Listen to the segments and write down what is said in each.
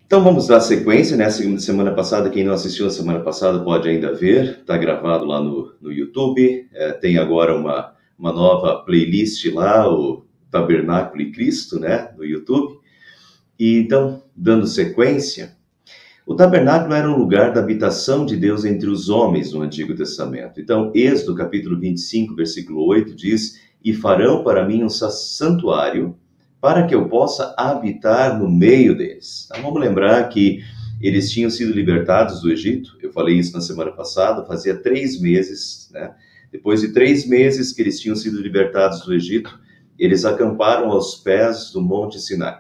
Então vamos dar sequência, né? Semana passada, quem não assistiu na semana passada pode ainda ver, está gravado lá no YouTube. Tem agora uma nova playlist lá, o Tabernáculo e Cristo, né? No YouTube. E então, dando sequência, o tabernáculo era um lugar da habitação de Deus entre os homens no Antigo Testamento. Então, Êxodo capítulo 25, versículo 8 diz: "E farão para mim um santuário, para que eu possa habitar no meio deles." Então, vamos lembrar que eles tinham sido libertados do Egito. Eu falei isso na semana passada, fazia 3 meses, né? Depois de 3 meses que eles tinham sido libertados do Egito, eles acamparam aos pés do Monte Sinai.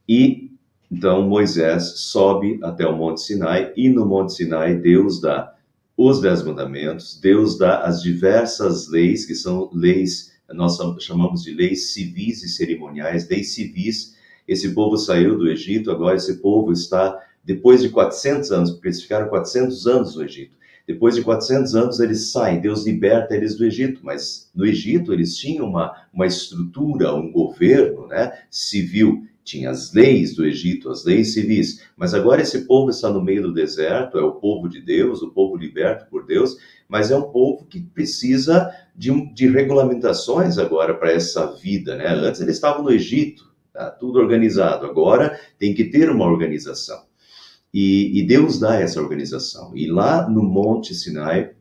E então Moisés sobe até o Monte Sinai, e no Monte Sinai Deus dá os 10 mandamentos, Deus dá as diversas leis, que são leis, nós chamamos de leis civis e cerimoniais, leis civis. Esse povo saiu do Egito, agora esse povo está, depois de 400 anos, porque eles ficaram 400 anos no Egito, depois de 400 anos eles saem, Deus liberta eles do Egito, mas no Egito eles tinham uma estrutura, um governo, né, civil. Tinha as leis do Egito, as leis civis, mas agora esse povo está no meio do deserto, é o povo de Deus, o povo liberto por Deus, mas é um povo que precisa de regulamentações agora para essa vida, né? Antes eles estavam no Egito, tá tudo organizado, agora tem que ter uma organização. E Deus dá essa organização. E lá no Monte Sinai,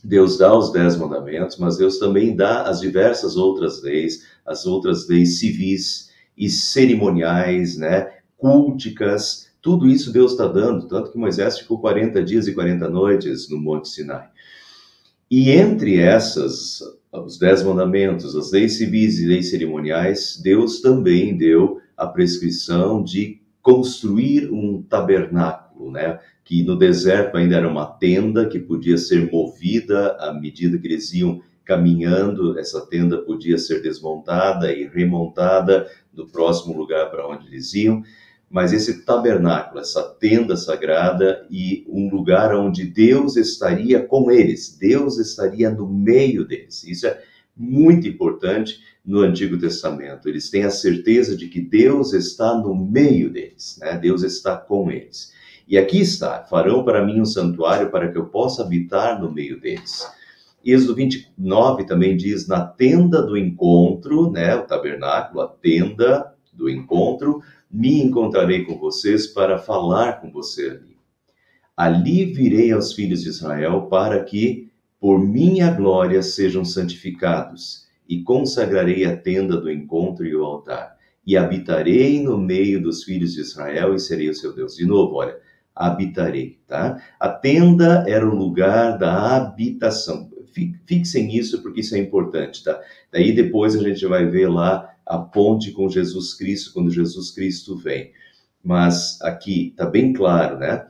Deus dá os 10 mandamentos, mas Deus também dá as diversas outras leis, as outras leis civis e cerimoniais, né, culticas, tudo isso Deus está dando, tanto que Moisés ficou 40 dias e 40 noites no Monte Sinai. E entre essas, os 10 mandamentos, as leis civis e leis cerimoniais, Deus também deu a prescrição de construir um tabernáculo, né, que no deserto ainda era uma tenda que podia ser movida à medida que eles iam caminhando. Essa tenda podia ser desmontada e remontada no próximo lugar para onde eles iam, mas esse tabernáculo, essa tenda sagrada e um lugar onde Deus estaria com eles, Deus estaria no meio deles. Isso é muito importante no Antigo Testamento. Eles têm a certeza de que Deus está no meio deles, né? Deus está com eles. E aqui está: farão para mim um santuário para que eu possa habitar no meio deles. Êxodo 29 também diz: na tenda do encontro, né, o tabernáculo, a tenda do encontro, me encontrarei com vocês para falar com você ali. Ali virei aos filhos de Israel para que, por minha glória, sejam santificados, e consagrarei a tenda do encontro e o altar. E habitarei no meio dos filhos de Israel e serei o seu Deus. De novo, olha, habitarei, tá? A tenda era o lugar da habitação. Fixem isso, porque isso é importante, tá? Daí depois a gente vai ver lá a ponte com Jesus Cristo, quando Jesus Cristo vem. Mas aqui está bem claro, né?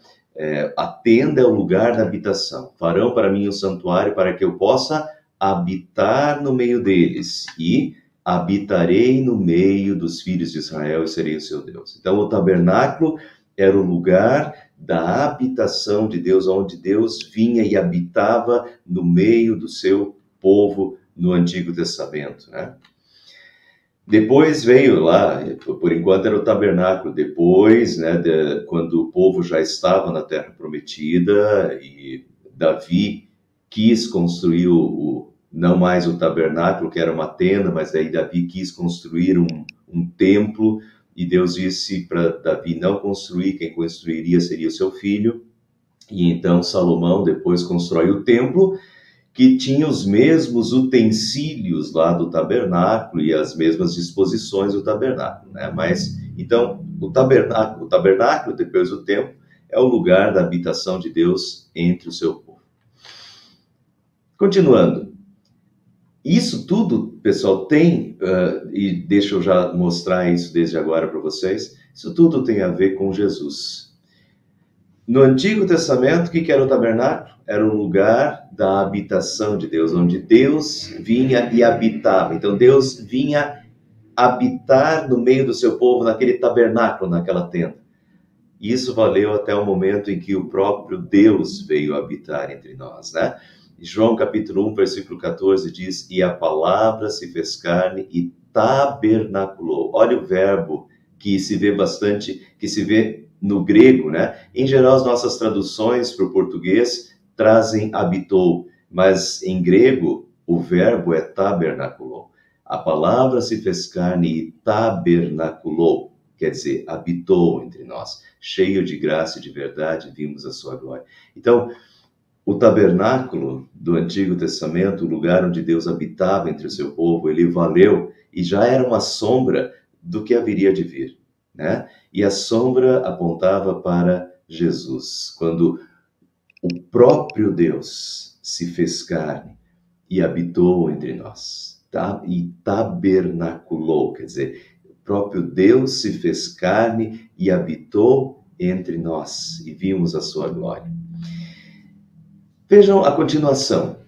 A tenda é o lugar da habitação. Farão para mim um santuário para que eu possa habitar no meio deles. E habitarei no meio dos filhos de Israel e serei o seu Deus. Então o tabernáculo era o lugar da habitação de Deus, onde Deus vinha e habitava no meio do seu povo no Antigo Testamento, né? Depois veio lá, por enquanto era o tabernáculo, depois, né, quando o povo já estava na Terra Prometida e Davi quis construir não mais o tabernáculo, que era uma tenda, mas daí Davi quis construir um templo, e Deus disse para Davi não construir, quem construiria seria o seu filho. E então Salomão depois constrói o templo, que tinha os mesmos utensílios lá do tabernáculo e as mesmas disposições do tabernáculo, né? Mas, então, o tabernáculo, depois do templo, é o lugar da habitação de Deus entre o seu povo. Continuando. Isso tudo, pessoal, tem, e deixa eu já mostrar isso desde agora para vocês, isso tudo tem a ver com Jesus. No Antigo Testamento, o que era o tabernáculo? Era um lugar da habitação de Deus, onde Deus vinha e habitava. Então, Deus vinha habitar no meio do seu povo, naquele tabernáculo, naquela tenda. Isso valeu até o momento em que o próprio Deus veio habitar entre nós, né? João capítulo 1, versículo 14 diz: e a palavra se fez carne e tabernaculou. Olha o verbo que se vê bastante, que se vê no grego, né? Em geral, as nossas traduções para o português trazem habitou, mas em grego o verbo é tabernaculou. A palavra se fez carne e tabernaculou, quer dizer, habitou entre nós, cheio de graça e de verdade, vimos a sua glória. Então, o tabernáculo do Antigo Testamento, o lugar onde Deus habitava entre o seu povo, ele valeu e já era uma sombra do que haveria de vir, né? E a sombra apontava para Jesus, quando o próprio Deus se fez carne e habitou entre nós, tá? E tabernaculou, quer dizer, o próprio Deus se fez carne e habitou entre nós, e vimos a sua glória. Vejam a continuação.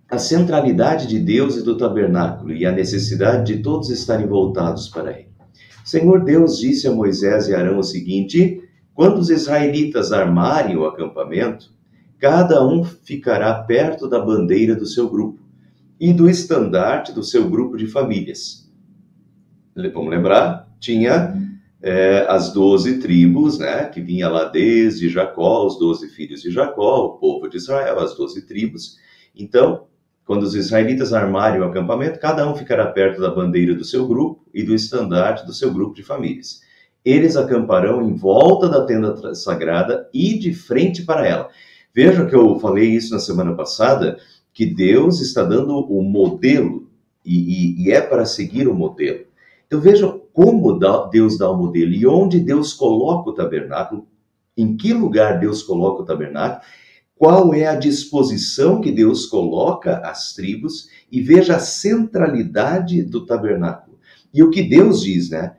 A centralidade de Deus e do tabernáculo e a necessidade de todos estarem voltados para ele. O Senhor Deus disse a Moisés e Arão o seguinte: quando os israelitas armarem o acampamento, cada um ficará perto da bandeira do seu grupo e do estandarte do seu grupo de famílias. Vamos lembrar, tinha as 12 tribos, né, que vinha lá desde Jacó, os 12 filhos de Jacó, o povo de Israel, as 12 tribos. Então, quando os israelitas armarem o acampamento, cada um ficará perto da bandeira do seu grupo e do estandarte do seu grupo de famílias. Eles acamparão em volta da tenda sagrada e de frente para ela. Veja que eu falei isso na semana passada, que Deus está dando o modelo e é para seguir o modelo. Então vejam como Deus dá o modelo e onde Deus coloca o tabernáculo, em que lugar Deus coloca o tabernáculo, qual é a disposição que Deus coloca às tribos, e veja a centralidade do tabernáculo. E o que Deus diz, né?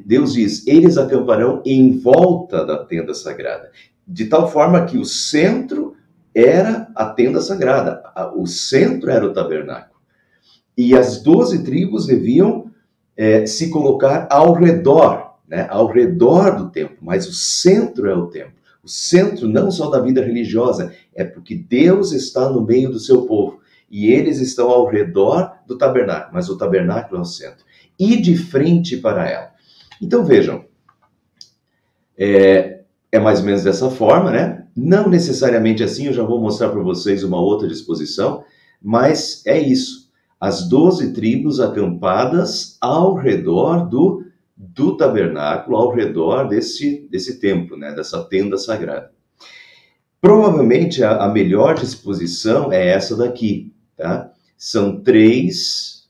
Deus diz, eles acamparão em volta da tenda sagrada, de tal forma que o centro era a tenda sagrada, o centro era o tabernáculo. E as 12 tribos deviam se colocar ao redor, né? Ao redor do templo, mas o centro é o templo. O centro não só da vida religiosa, é porque Deus está no meio do seu povo. E eles estão ao redor do tabernáculo, mas o tabernáculo é o centro. E de frente para ela. Então vejam, é mais ou menos dessa forma, né? Não necessariamente assim, eu já vou mostrar para vocês uma outra disposição, mas é isso. As 12 tribos acampadas ao redor do tabernáculo, ao redor desse templo, né? Dessa tenda sagrada. Provavelmente a melhor disposição é essa daqui, tá? São 3,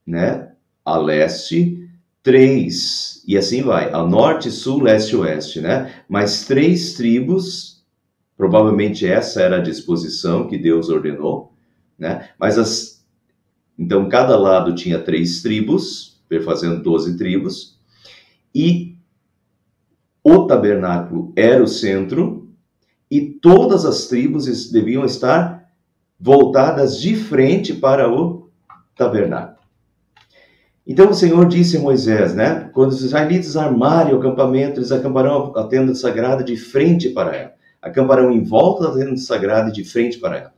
né? A leste, 3, e assim vai, a norte, sul, leste e oeste, né? Mas 3 tribos, provavelmente essa era a disposição que Deus ordenou, né? Mas então cada lado tinha 3 tribos, fazendo 12 tribos, e o tabernáculo era o centro, e todas as tribos deviam estar voltadas de frente para o tabernáculo. Então o Senhor disse a Moisés, né? Quando os israelitas armarem o acampamento, eles acamparão a tenda sagrada de frente para ela. Acamparão em volta da tenda sagrada e de frente para ela.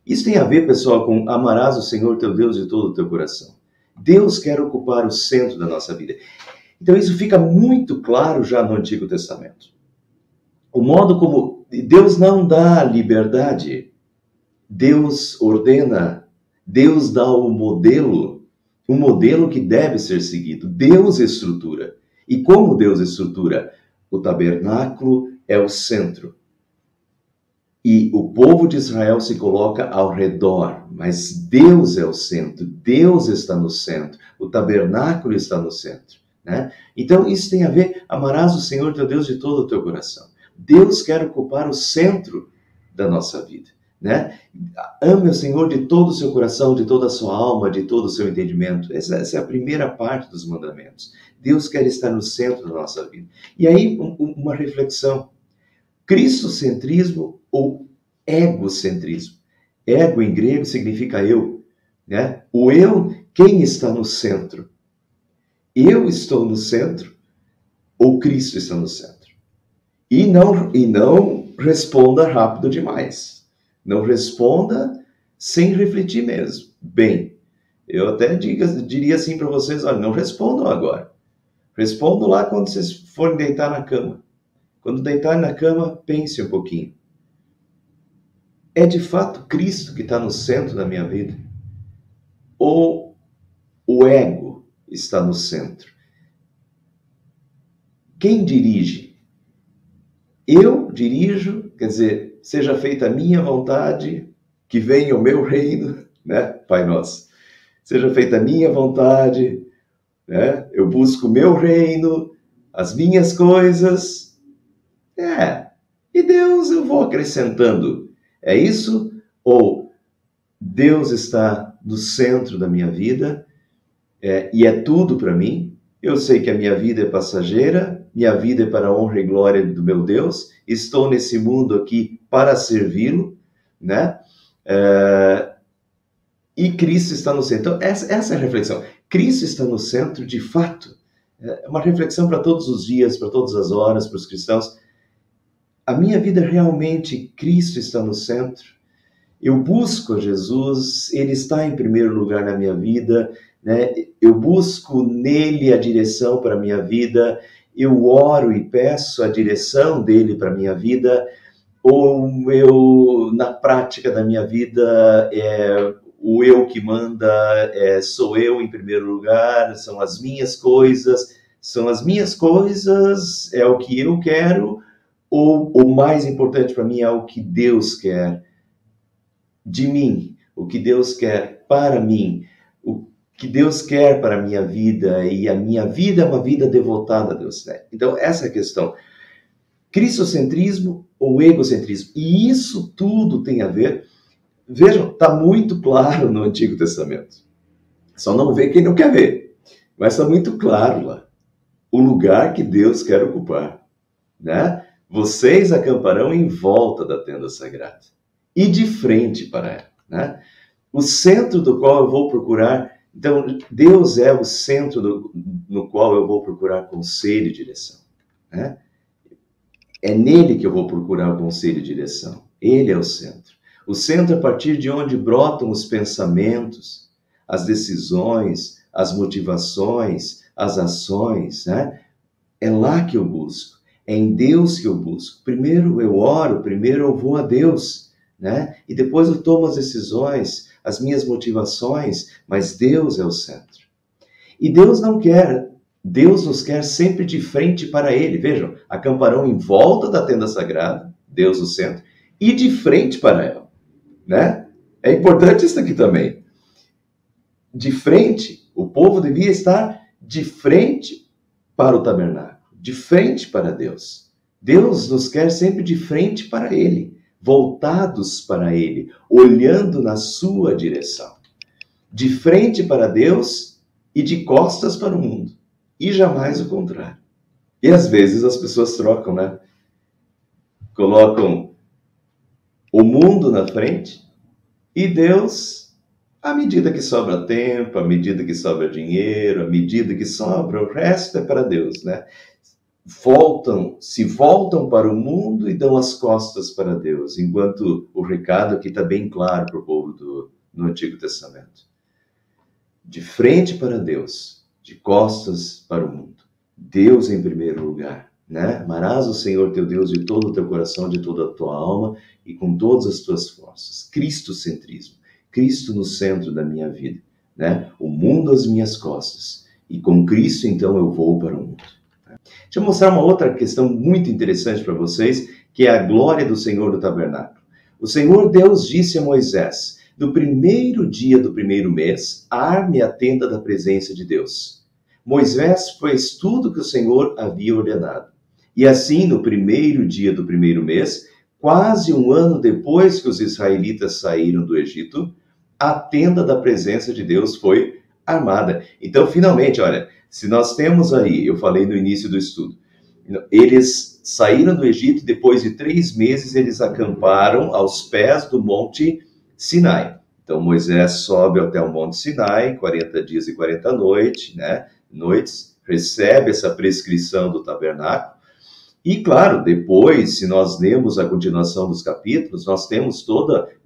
Isso tem a ver, pessoal, com amarás o Senhor teu Deus de todo o teu coração. Deus quer ocupar o centro da nossa vida. Então isso fica muito claro já no Antigo Testamento. O modo como Deus não dá liberdade, Deus ordena, Deus dá o modelo que deve ser seguido. Deus estrutura. E como Deus estrutura? O tabernáculo é o centro. E o povo de Israel se coloca ao redor, mas Deus é o centro, Deus está no centro, o tabernáculo está no centro, né? Então isso tem a ver, amarás o Senhor teu Deus de todo o teu coração. Deus quer ocupar o centro da nossa vida, né? Ame o Senhor de todo o seu coração, de toda a sua alma, de todo o seu entendimento. Essa é a primeira parte dos mandamentos. Deus quer estar no centro da nossa vida. E aí uma reflexão. Cristocentrismo ou egocentrismo? Ego em grego significa eu, né? O eu, quem está no centro? Eu estou no centro ou Cristo está no centro? E não responda rápido demais. Não responda sem refletir mesmo. Bem, eu até diria assim para vocês, olha, não respondam agora. Respondam lá quando vocês forem deitar na cama. Quando deitar na cama, pense um pouquinho. É de fato Cristo que está no centro da minha vida? Ou o ego está no centro? Quem dirige? Eu dirijo, quer dizer, seja feita a minha vontade, que venha o meu reino, né, Pai Nosso? Seja feita a minha vontade, né? Eu busco o meu reino, as minhas coisas. E Deus eu vou acrescentando. É isso? Ou Deus está no centro da minha vida e é tudo para mim? Eu sei que a minha vida é passageira, minha vida é para a honra e glória do meu Deus, estou nesse mundo aqui para servi-lo, né? E Cristo está no centro. Então, essa é a reflexão. Cristo está no centro, de fato. É uma reflexão para todos os dias, para todas as horas, para os cristãos. A minha vida realmente, Cristo está no centro. Eu busco a Jesus, Ele está em primeiro lugar na minha vida, né? Eu busco nele a direção para a minha vida, eu oro e peço a direção dele para a minha vida, ou na prática da minha vida, o eu que manda, sou eu em primeiro lugar, são as minhas coisas, é o que eu quero, ou o mais importante para mim é o que Deus quer de mim, o que Deus quer para mim, o que Deus quer para a minha vida, e a minha vida é uma vida devotada a Deus, né? Então, essa é a questão. Cristocentrismo ou egocentrismo? E isso tudo tem a ver, vejam, está muito claro no Antigo Testamento. Só não vê quem não quer ver, mas está muito claro lá. O lugar que Deus quer ocupar, né? Vocês acamparão em volta da tenda sagrada e de frente para ela, né? O centro do qual eu vou procurar, então Deus é o centro no qual eu vou procurar conselho e direção, né? É nele que eu vou procurar conselho e direção. Ele é o centro. O centro a partir de onde brotam os pensamentos, as decisões, as motivações, as ações, né? É lá que eu busco. É em Deus que eu busco. Primeiro eu oro, primeiro eu vou a Deus, né? E depois eu tomo as decisões, as minhas motivações, mas Deus é o centro. E Deus nos quer sempre de frente para Ele. Vejam, acamparão em volta da tenda sagrada, Deus o centro, e de frente para ela, né? É importante isso aqui também. De frente, o povo devia estar de frente para o tabernáculo, de frente para Deus. Deus nos quer sempre de frente para Ele, voltados para Ele, olhando na sua direção. De frente para Deus e de costas para o mundo. E jamais o contrário. E às vezes as pessoas trocam, né? Colocam o mundo na frente e Deus, à medida que sobra tempo, à medida que sobra dinheiro, à medida que sobra, o resto é para Deus, né? Se voltam para o mundo e dão as costas para Deus, enquanto o recado aqui está bem claro para o povo no Antigo Testamento. De frente para Deus, de costas para o mundo. Deus em primeiro lugar, né? Amarás o Senhor teu Deus de todo o teu coração, de toda a tua alma e com todas as tuas forças. Cristocentrismo. Cristo no centro da minha vida, né? O mundo às minhas costas. E com Cristo, então, eu vou para o mundo. Deixa eu mostrar uma outra questão muito interessante para vocês, que é a glória do Senhor do tabernáculo. O Senhor Deus disse a Moisés: no primeiro dia do primeiro mês, arme a tenda da presença de Deus. Moisés fez tudo que o Senhor havia ordenado. E assim, no primeiro dia do primeiro mês, quase um ano depois que os israelitas saíram do Egito, a tenda da presença de Deus foi armada. Então, finalmente, olha, se nós temos aí, eu falei no início do estudo, eles saíram do Egito, depois de 3 meses eles acamparam aos pés do Monte Sinai. Então Moisés sobe até o Monte Sinai, 40 dias e 40 noites, né? Recebe essa prescrição do tabernáculo. E claro, depois, se nós lemos a continuação dos capítulos, nós temos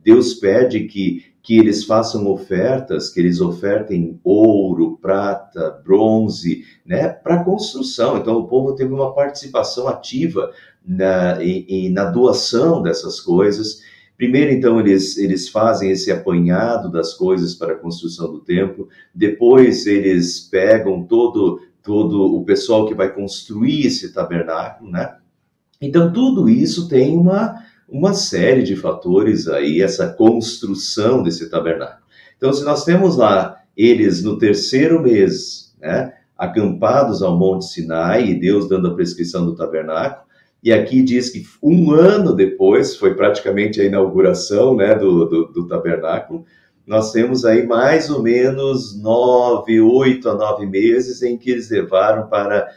Deus pede que que eles façam ofertas, que eles ofertem ouro, prata, bronze, né, para construção. Então o povo teve uma participação ativa na doação dessas coisas. Primeiro, então, eles fazem esse apanhado das coisas para a construção do templo. Depois, eles pegam todo o pessoal que vai construir esse tabernáculo, né? Então, tudo isso tem uma série de fatores aí, essa construção desse tabernáculo. Então, se nós temos lá eles no terceiro mês, né, acampados ao Monte Sinai, e Deus dando a prescrição do tabernáculo, e aqui diz que um ano depois, foi praticamente a inauguração, né, do tabernáculo, nós temos aí mais ou menos 8 a 9 meses em que eles levaram para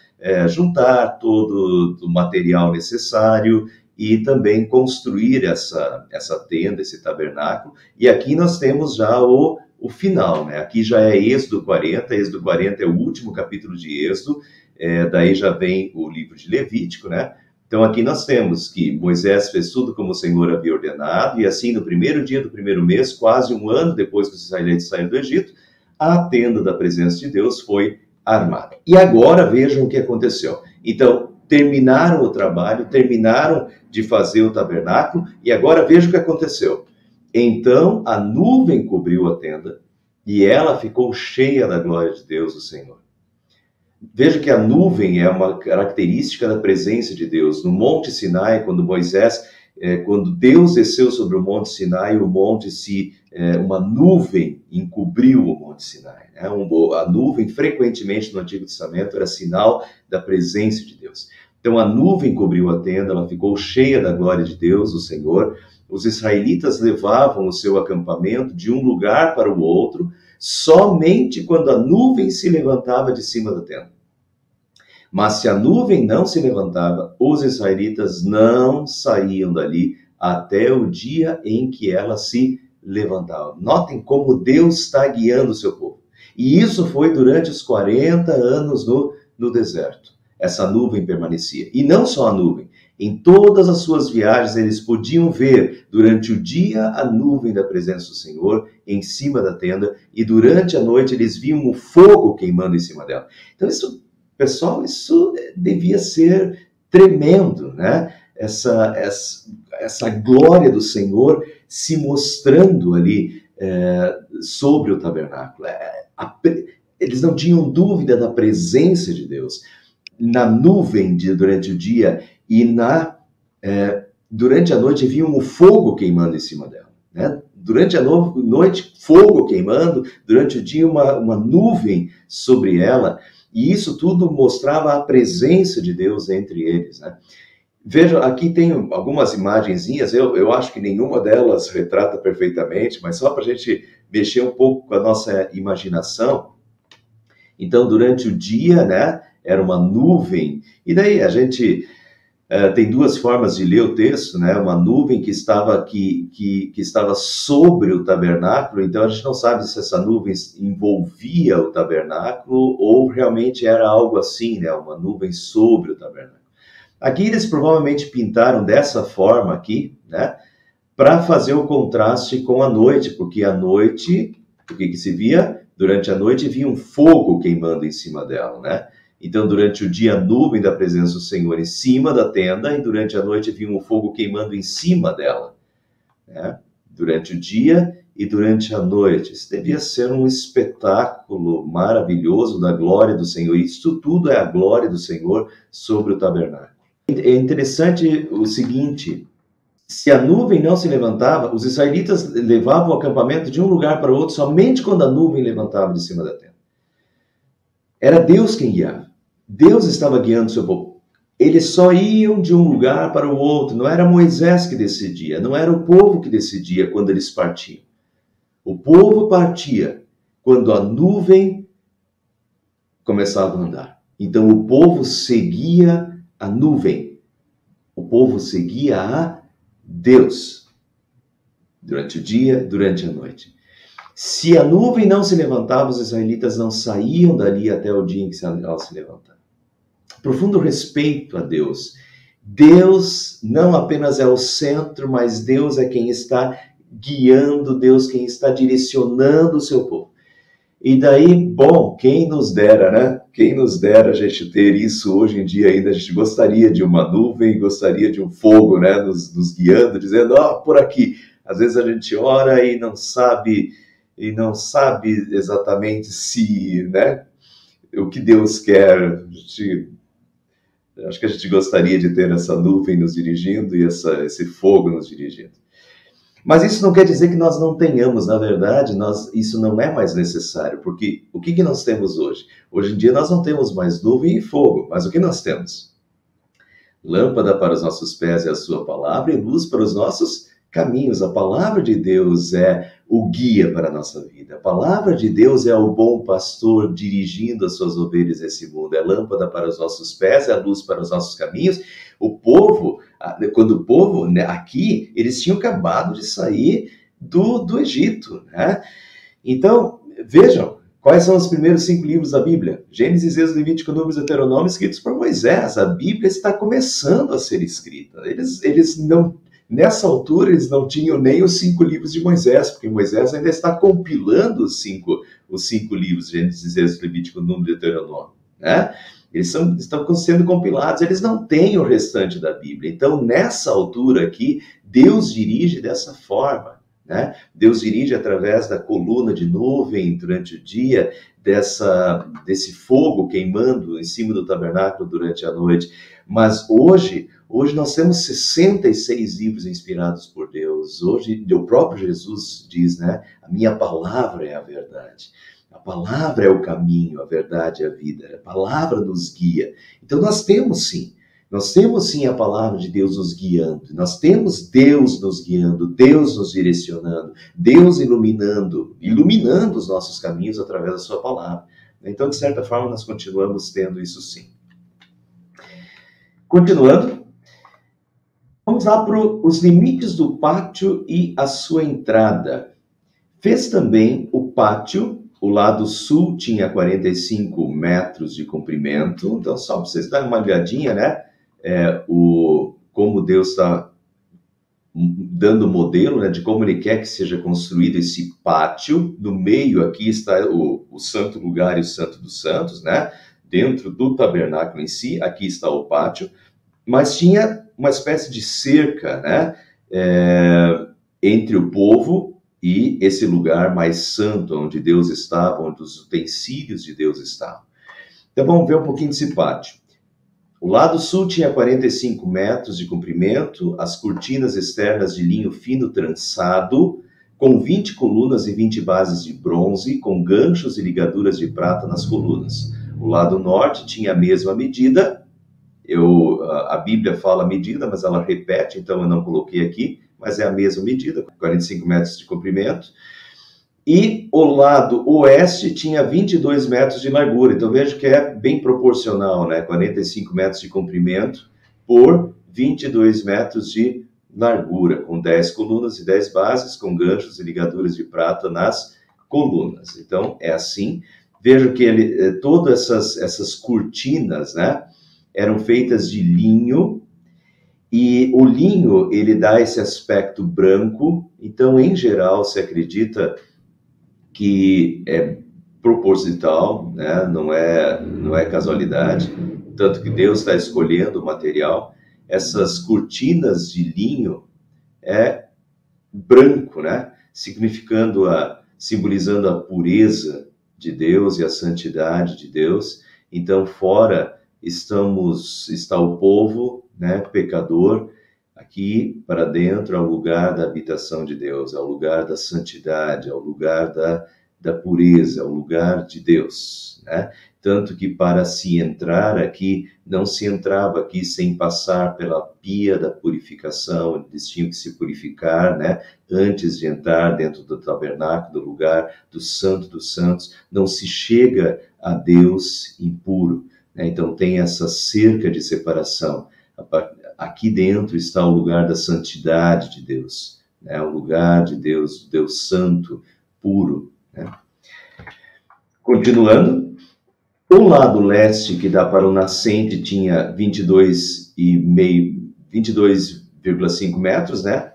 juntar todo o material necessário e também construir essa tenda, esse tabernáculo. E aqui nós temos já o final, né? Aqui já é Êxodo 40 é o último capítulo de Êxodo, daí já vem o livro de Levítico, né? Então aqui nós temos que Moisés fez tudo como o Senhor havia ordenado, e assim no primeiro dia do primeiro mês, quase um ano depois que os israelitas saíram do Egito, a tenda da presença de Deus foi armada. E agora vejam o que aconteceu. Então, terminaram o trabalho, terminaram de fazer o tabernáculo, e agora vejam o que aconteceu. Então a nuvem cobriu a tenda, e ela ficou cheia da glória de Deus, o Senhor. Veja que a nuvem é uma característica da presença de Deus. No Monte Sinai, quando Deus desceu sobre o Monte Sinai, uma nuvem encobriu o Monte Sinai. Né? A nuvem, frequentemente no Antigo Testamento, era sinal da presença de Deus. Então a nuvem cobriu a tenda, ela ficou cheia da glória de Deus, o Senhor. Os israelitas levavam o seu acampamento de um lugar para o outro, somente quando a nuvem se levantava de cima da tenda. Mas se a nuvem não se levantava, os israelitas não saíam dali até o dia em que ela se levantava. Notem como Deus está guiando o seu povo. E isso foi durante os 40 anos no deserto. Essa nuvem permanecia. E não só a nuvem. Em todas as suas viagens, eles podiam ver durante o dia a nuvem da presença do Senhor em cima da tenda, e durante a noite eles viam o fogo queimando em cima dela. Então, pessoal, isso devia ser tremendo, né? Essa glória do Senhor se mostrando ali sobre o tabernáculo. Eles não tinham dúvida da presença de Deus. Na nuvem durante o dia e durante a noite viam o fogo queimando em cima dela. Né? Durante a noite, fogo queimando, durante o dia uma nuvem sobre ela, e isso tudo mostrava a presença de Deus entre eles. Né? Veja, aqui tem algumas imagenzinhas, eu acho que nenhuma delas retrata perfeitamente, mas só para a gente mexer um pouco com a nossa imaginação. Então, durante o dia, né, era uma nuvem, e daí a gente tem duas formas de ler o texto, né? Uma nuvem que estava sobre o tabernáculo, então a gente não sabe se essa nuvem envolvia o tabernáculo ou realmente era algo assim, né? Uma nuvem sobre o tabernáculo. Aqui eles provavelmente pintaram dessa forma aqui, né? Para fazer o contraste com a noite, porque a noite, o que se via? Durante a noite via um fogo queimando em cima dela, né? Então, durante o dia, a nuvem da presença do Senhor em cima da tenda, e durante a noite vinha um fogo queimando em cima dela. Né? Durante o dia e durante a noite. Isso devia ser um espetáculo maravilhoso da glória do Senhor. Isso tudo é a glória do Senhor sobre o tabernáculo. É interessante o seguinte: se a nuvem não se levantava, os israelitas levavam o acampamento de um lugar para o outro somente quando a nuvem levantava de cima da tenda. Era Deus quem guiava. Deus estava guiando o seu povo. Eles só iam de um lugar para o outro. Não era Moisés que decidia. Não era o povo que decidia quando eles partiam. O povo partia quando a nuvem começava a andar. Então o povo seguia a nuvem. O povo seguia a Deus. Durante o dia, durante a noite. Se a nuvem não se levantava, os israelitas não saíam dali até o dia em que ela se levantava. Profundo respeito a Deus. Deus não apenas é o centro, mas Deus é quem está guiando, Deus quem está direcionando o seu povo. E daí, bom, quem nos dera, né? Quem nos dera a gente ter isso hoje em dia ainda. A gente gostaria de uma nuvem, gostaria de um fogo, né? Nos guiando, dizendo, por aqui. Às vezes a gente ora e não sabe exatamente se, né? O que Deus quer. Acho que a gente gostaria de ter essa nuvem nos dirigindo e esse fogo nos dirigindo. Mas isso não quer dizer que nós não tenhamos, na verdade, isso não é mais necessário, porque o que nós temos hoje? Hoje em dia nós não temos mais nuvem e fogo, mas o que nós temos? Lâmpada para os nossos pés é a sua palavra e luz para os nossos caminhos. A palavra de Deus é o guia para a nossa vida. A palavra de Deus é o bom pastor dirigindo as suas ovelhas nesse mundo. É lâmpada para os nossos pés, é a luz para os nossos caminhos. O povo, né, aqui, eles tinham acabado de sair do Egito, né? Então, vejam, quais são os primeiros 5 livros da Bíblia? Gênesis, Êxodo, Levítico, Números, Deuteronômio, escritos por Moisés. A Bíblia está começando a ser escrita. Eles não... Nessa altura, eles não tinham nem os 5 livros de Moisés, porque Moisés ainda está compilando os cinco livros, Gênesis, Êxodo, Levítico, Número e Deuteronômio, né? Eles estão sendo compilados, eles não têm o restante da Bíblia. Então, nessa altura aqui, Deus dirige dessa forma, né? Deus dirige através da coluna de nuvem durante o dia, desse fogo queimando em cima do tabernáculo durante a noite. Mas hoje nós temos 66 livros inspirados por Deus. Hoje, o próprio Jesus diz, né? A minha palavra é a verdade. A palavra é o caminho, a verdade é a vida. A palavra nos guia. Então nós temos sim a palavra de Deus nos guiando. Nós temos Deus nos guiando, Deus nos direcionando, Deus iluminando os nossos caminhos através da sua palavra. Então, de certa forma, nós continuamos tendo isso sim. Continuando, vamos lá para os limites do pátio e a sua entrada. Fez também o pátio, o lado sul tinha 45 metros de comprimento. Então, só para vocês darem uma olhadinha, né? Como Deus está dando modelo, né, de como ele quer que seja construído esse pátio. No meio aqui está o santo lugar e o santo dos santos, né? Dentro do tabernáculo em si, aqui está o pátio, mas tinha uma espécie de cerca, né, entre o povo e esse lugar mais santo, onde Deus estava, onde os utensílios de Deus estavam. Então vamos ver um pouquinho desse pátio. O lado sul tinha 45 metros de comprimento, as cortinas externas de linho fino trançado, com 20 colunas e 20 bases de bronze, com ganchos e ligaduras de prata nas colunas. O lado norte tinha a mesma medida. A Bíblia fala medida, mas ela repete, então eu não coloquei aqui, mas é a mesma medida, 45 metros de comprimento. E o lado oeste tinha 22 metros de largura, então vejo que é bem proporcional, né? 45 metros de comprimento por 22 metros de largura, com 10 colunas e 10 bases, com ganchos e ligaduras de prata nas colunas. Então é assim. Vejo que todas essas cortinas, né, eram feitas de linho, e o linho ele dá esse aspecto branco. Então, em geral, se acredita que é proposital, né? Não é casualidade, tanto que Deus está escolhendo o material. Essas cortinas de linho é branco, né? Simbolizando a pureza de Deus e a santidade de Deus. Então, fora está o povo, né, pecador. Aqui para dentro é o lugar da habitação de Deus, é o lugar da santidade, é o lugar da pureza, é o lugar de Deus, né? Tanto que para se entrar aqui, não se entrava aqui sem passar pela pia da purificação. Eles tinham que se purificar, né, antes de entrar dentro do tabernáculo, do lugar do Santo dos Santos. Não se chega a Deus impuro, né? Então tem essa cerca de separação. Aqui dentro está o lugar da santidade de Deus, né? O lugar de Deus, Deus santo, puro, né? Continuando, o lado leste, que dá para o nascente, tinha 22,5 metros, né?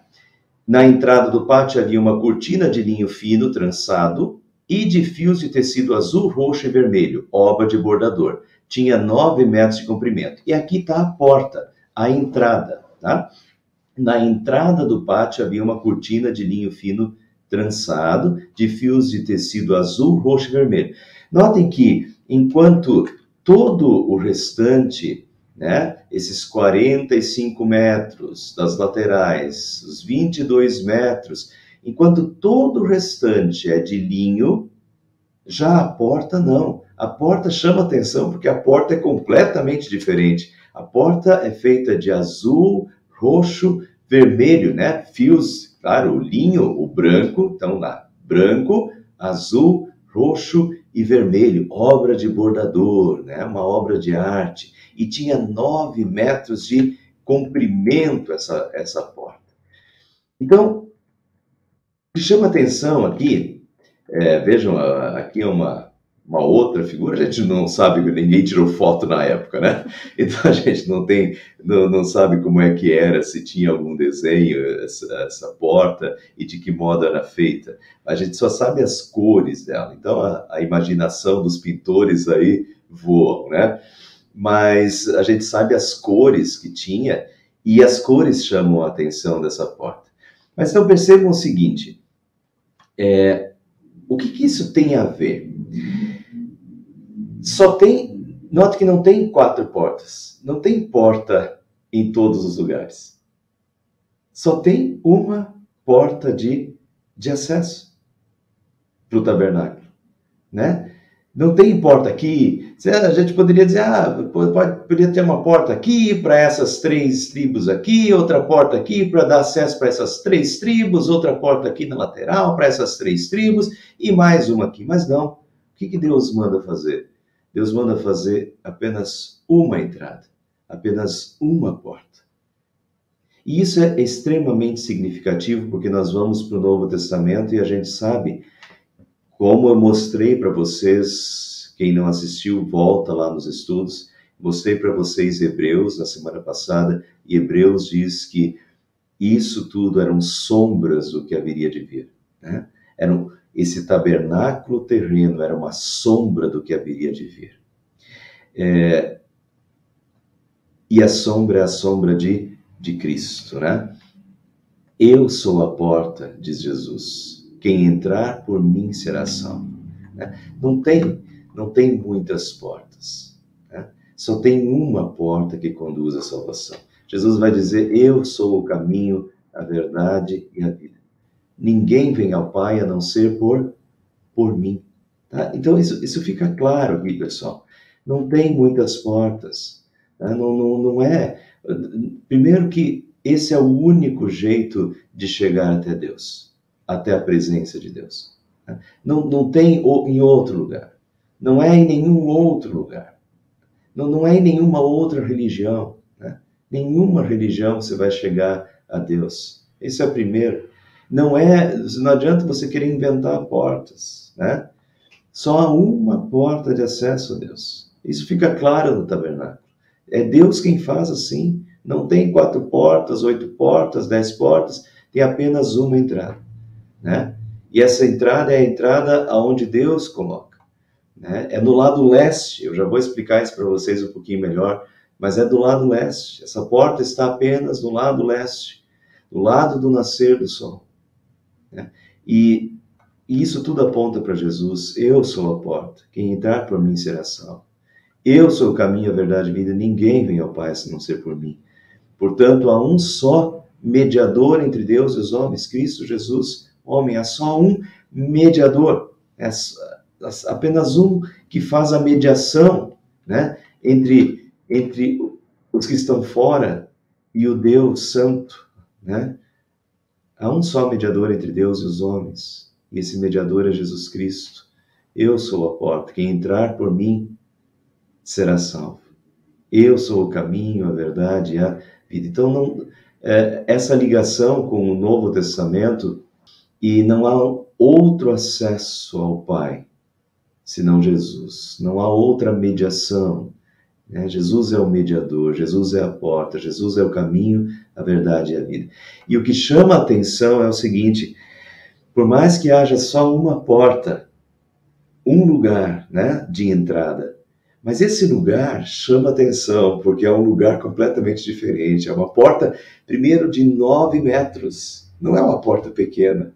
Na entrada do pátio havia uma cortina de linho fino, trançado, e de fios de tecido azul, roxo e vermelho, obra de bordador. Tinha 9 metros de comprimento. E aqui está a porta, a entrada, tá? Na entrada do pátio havia uma cortina de linho fino, trançado, de fios de tecido azul, roxo e vermelho. Notem que, enquanto todo o restante, né, esses 45 metros das laterais, os 22 metros, enquanto todo o restante é de linho, já a porta não. A porta chama atenção porque a porta é completamente diferente. A porta é feita de azul, roxo, vermelho, né? Fios, claro, o linho, o branco, então lá, branco, azul, roxo e vermelho, obra de bordador, né? Uma obra de arte. E tinha 9 metros de comprimento essa porta. Então, o que chama atenção aqui, vejam, aqui é uma outra figura, a gente não sabe, ninguém tirou foto na época, né? Então a gente não sabe como é que era, se tinha algum desenho, essa porta e de que modo era feita. A gente só sabe as cores dela, então a imaginação dos pintores aí voam, né? Mas a gente sabe as cores que tinha e as cores chamam a atenção dessa porta. Mas então percebam o seguinte, o que isso tem a ver? Note que não tem 4 portas, não tem porta em todos os lugares. Só tem uma porta de acesso para o tabernáculo, né? Não tem porta aqui. A gente poderia dizer, poderia ter uma porta aqui para essas 3 tribos aqui, outra porta aqui para dar acesso para essas 3 tribos, outra porta aqui na lateral para essas 3 tribos e mais uma aqui. Mas não. O que Deus manda fazer? Deus manda fazer apenas uma entrada, apenas uma porta. E isso é extremamente significativo porque nós vamos para o Novo Testamento e a gente sabe, como eu mostrei para vocês, quem não assistiu, volta lá nos estudos, mostrei para vocês Hebreus na semana passada, e Hebreus diz que isso tudo eram sombras do que haveria de vir, né? Esse tabernáculo terreno era uma sombra do que haveria de vir. E a sombra é a sombra de Cristo, né? Eu sou a porta, diz Jesus. Quem entrar por mim será salvo. Não tem muitas portas, né? Só tem uma porta que conduz à salvação. Jesus vai dizer, eu sou o caminho, a verdade e a vida. Ninguém vem ao Pai a não ser por mim. Tá? Então isso fica claro aqui, pessoal. Não tem muitas portas. Tá? Não é... Primeiro que esse é o único jeito de chegar até Deus, até a presença de Deus. Tá? Não tem em outro lugar. Não é em nenhum outro lugar. Não é em nenhuma outra religião. Né? Nenhuma religião você vai chegar a Deus. Esse é o primeiro. Não adianta você querer inventar portas, né? Só há uma porta de acesso a Deus. Isso fica claro no tabernáculo. É Deus quem faz assim. Não tem 4 portas, 8 portas, 10 portas, tem apenas uma entrada, né? E essa entrada é a entrada aonde Deus coloca, né? É no lado leste, eu já vou explicar isso para vocês um pouquinho melhor, mas é do lado leste. Essa porta está apenas no lado leste, do lado do nascer do sol. E isso tudo aponta para Jesus. Eu sou a porta, quem entrar por mim será salvo. Eu sou o caminho, a verdade e a vida, ninguém vem ao Pai se não ser por mim. Portanto, há um só mediador entre Deus e os homens, Cristo Jesus, homem. Há só um mediador, apenas um que faz a mediação, né, entre os que estão fora e o Deus Santo, né? Há um só mediador entre Deus e os homens, e esse mediador é Jesus Cristo. Eu sou a porta, quem entrar por mim será salvo. Eu sou o caminho, a verdade e a vida. Então, essa ligação com o Novo Testamento, e não há outro acesso ao Pai, senão Jesus. Não há outra mediação. né? Jesus é o mediador, Jesus é a porta, Jesus é o caminho, a verdade e a vida. E o que chama a atenção é o seguinte: por mais que haja só uma porta, um lugar, né, de entrada, mas esse lugar chama atenção, porque é um lugar completamente diferente. É uma porta, primeiro, de 9 metros. Não é uma porta pequena.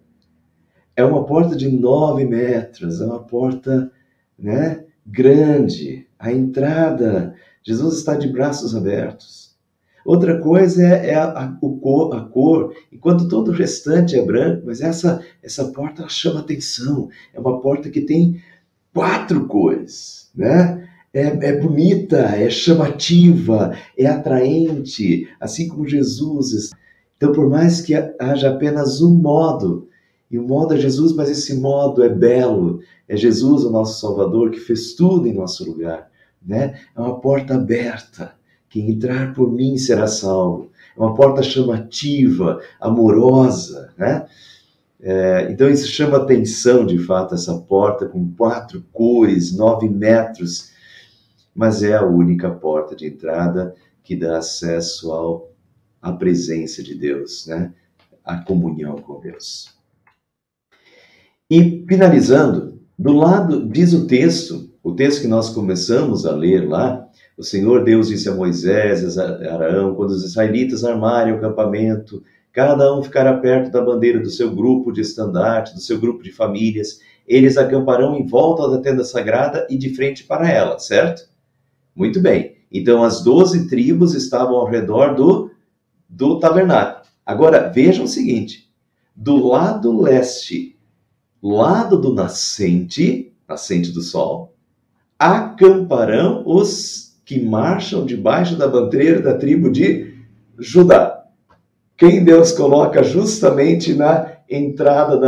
É uma porta de 9 metros. É uma porta, né, grande. A entrada, Jesus está de braços abertos. Outra coisa é a cor. Enquanto todo o restante é branco, mas essa porta chama atenção. É uma porta que tem 4 cores, né? É bonita, é chamativa, é atraente, assim como Jesus. Então, por mais que haja apenas um modo, e o modo é Jesus, mas esse modo é belo, é Jesus, o nosso Salvador, que fez tudo em nosso lugar, né? É uma porta aberta, quem entrar por mim será salvo. É uma porta chamativa, amorosa, né? Então isso chama atenção, de fato, essa porta com 4 cores, 9 metros, mas é a única porta de entrada que dá acesso à presença de Deus, né? À comunhão com Deus. E finalizando, do lado, diz o texto que nós começamos a ler lá, o Senhor Deus disse a Moisés, a Arão, quando os israelitas armarem o acampamento, cada um ficará perto da bandeira do seu grupo de estandarte, do seu grupo de famílias. Eles acamparão em volta da tenda sagrada e de frente para ela, certo? Muito bem. Então, as 12 tribos estavam ao redor do tabernáculo. Agora, vejam o seguinte. Do lado leste, lado do nascente do sol, acamparão os que marcham debaixo da bandeira da tribo de Judá. Quem Deus coloca justamente na entrada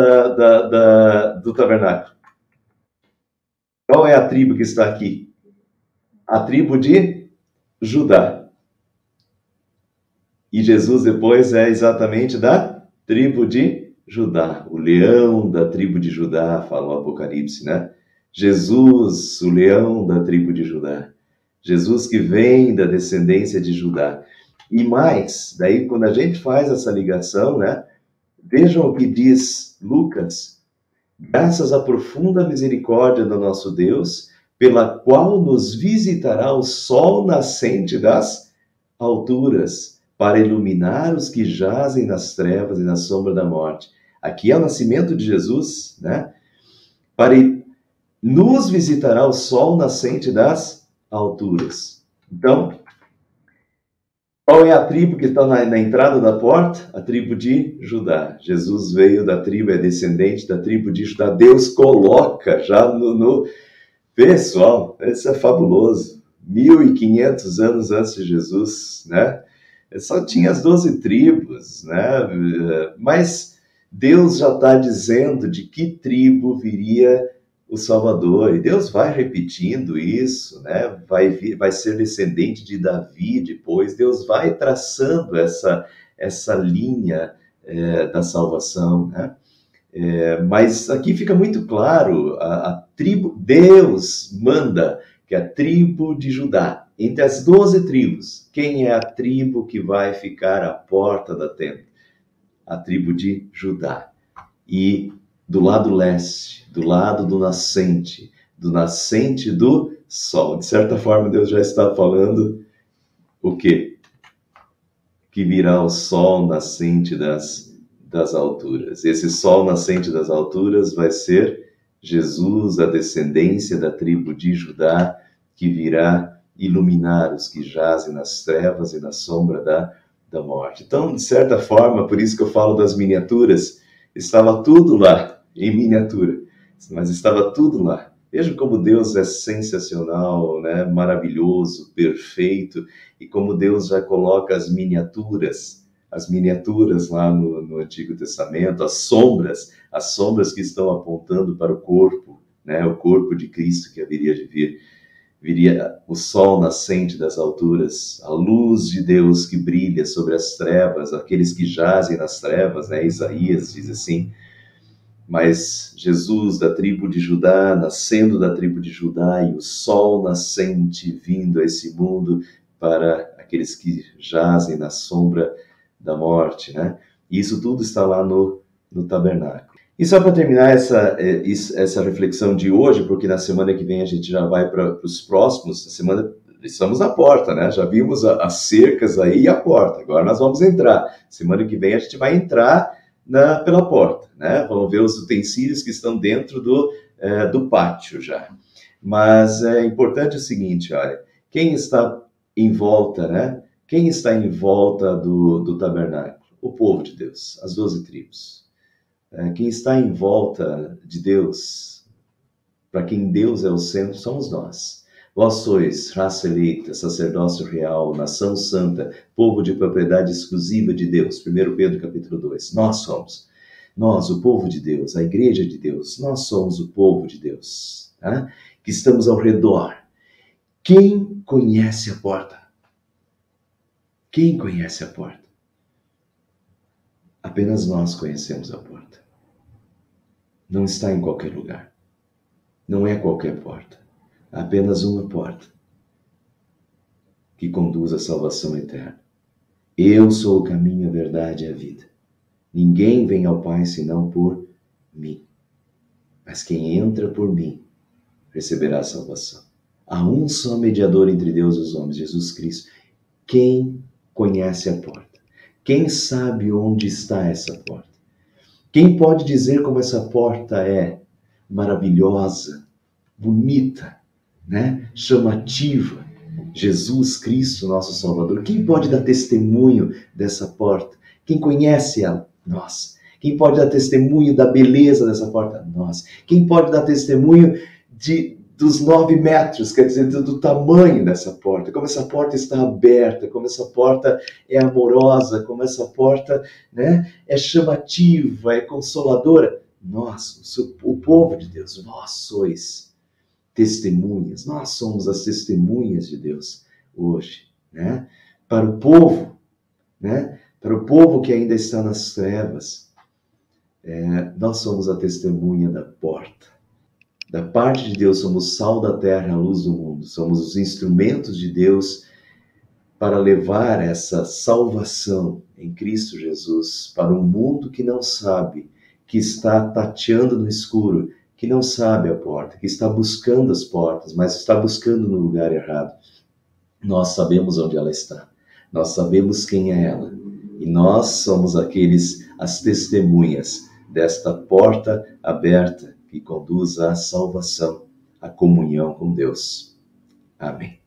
do tabernáculo? Qual é a tribo que está aqui? A tribo de Judá. E Jesus depois é exatamente da tribo de Judá. O leão da tribo de Judá, fala o Apocalipse, né? Jesus, o leão da tribo de Judá. Jesus que vem da descendência de Judá. E mais, daí quando a gente faz essa ligação, né? Vejam o que diz Lucas. Graças à profunda misericórdia do nosso Deus, pela qual nos visitará o sol nascente das alturas, para iluminar os que jazem nas trevas e na sombra da morte. Aqui é o nascimento de Jesus, né? Para nos visitará o sol nascente das alturas. Então, qual é a tribo que está na entrada da porta? A tribo de Judá. Jesus veio da tribo, é descendente da tribo de Judá. Deus coloca já no... Pessoal, isso é fabuloso. 1.500 anos antes de Jesus, né? Só tinha as 12 tribos, né? Mas Deus já está dizendo de que tribo viria o Salvador, e Deus vai repetindo isso, né? Vai ser descendente de Davi depois. Deus vai traçando essa linha da salvação, né? Mas aqui fica muito claro, a tribo, Deus manda que a tribo de Judá, entre as 12 tribos, quem é a tribo que vai ficar à porta da tenda? A tribo de Judá. E do lado leste, do lado do nascente do sol. De certa forma, Deus já está falando o quê? Que virá o sol nascente das alturas. Esse sol nascente das alturas vai ser Jesus, a descendência da tribo de Judá, que virá iluminar os que jazem nas trevas e na sombra da morte. Então, de certa forma, por isso que eu falo das miniaturas, estava tudo lá, em miniatura, mas estava tudo lá. Veja como Deus é sensacional, né? Maravilhoso, perfeito, e como Deus já coloca as miniaturas lá no Antigo Testamento, as sombras que estão apontando para o corpo, né? O corpo de Cristo que haveria de vir. Viria o sol nascente das alturas, a luz de Deus que brilha sobre as trevas, aqueles que jazem nas trevas, né? Isaías diz assim. mas Jesus da tribo de Judá, nascendo da tribo de Judá, e o sol nascente vindo a esse mundo para aqueles que jazem na sombra da morte, né? E isso tudo está lá no tabernáculo. E só para terminar essa reflexão de hoje, porque na semana que vem a gente já vai para os próximos, semana estamos na porta, né? Já vimos as cercas aí e a porta, agora nós vamos entrar. Semana que vem a gente vai entrar pela porta, né? Vamos ver os utensílios que estão dentro do pátio já. Mas é importante o seguinte, olha, quem está em volta, né? Quem está em volta do tabernáculo? O povo de Deus, as 12 tribos. Quem está em volta de Deus, para quem Deus é o centro, somos nós. Vós sois raça eleita, sacerdócio real, nação santa, povo de propriedade exclusiva de Deus. 1 Pedro capítulo 2. Nós somos. Nós, o povo de Deus, a igreja de Deus, nós somos o povo de Deus, tá? Que estamos ao redor. Quem conhece a porta? Quem conhece a porta? Apenas nós conhecemos a porta. Não está em qualquer lugar. Não é qualquer porta. Há apenas uma porta que conduz à salvação eterna. Eu sou o caminho, a verdade e a vida. Ninguém vem ao Pai senão por mim. Mas quem entra por mim receberá a salvação. Há um só mediador entre Deus e os homens, Jesus Cristo. Quem conhece a porta? Quem sabe onde está essa porta? Quem pode dizer como essa porta é maravilhosa, bonita, né? Chamativa? Jesus Cristo, nosso Salvador. Quem pode dar testemunho dessa porta? Quem conhece ela? Nós. Quem pode dar testemunho da beleza dessa porta? Nós. Quem pode dar testemunho dos 9 metros, quer dizer, do tamanho dessa porta, como essa porta está aberta, como essa porta é amorosa, como essa porta, né, é chamativa, é consoladora? Nós, o povo de Deus, vós sois testemunhas, nós somos as testemunhas de Deus hoje, né? Para o povo, né? Para o povo que ainda está nas trevas, nós somos a testemunha da porta. Da parte de Deus, somos sal da terra, a luz do mundo. Somos os instrumentos de Deus para levar essa salvação em Cristo Jesus para um mundo que não sabe, que está tateando no escuro, que não sabe a porta, que está buscando as portas, mas está buscando no lugar errado. Nós sabemos onde ela está. Nós sabemos quem é ela. E nós somos as testemunhas desta porta aberta que conduz à salvação, à comunhão com Deus. Amém.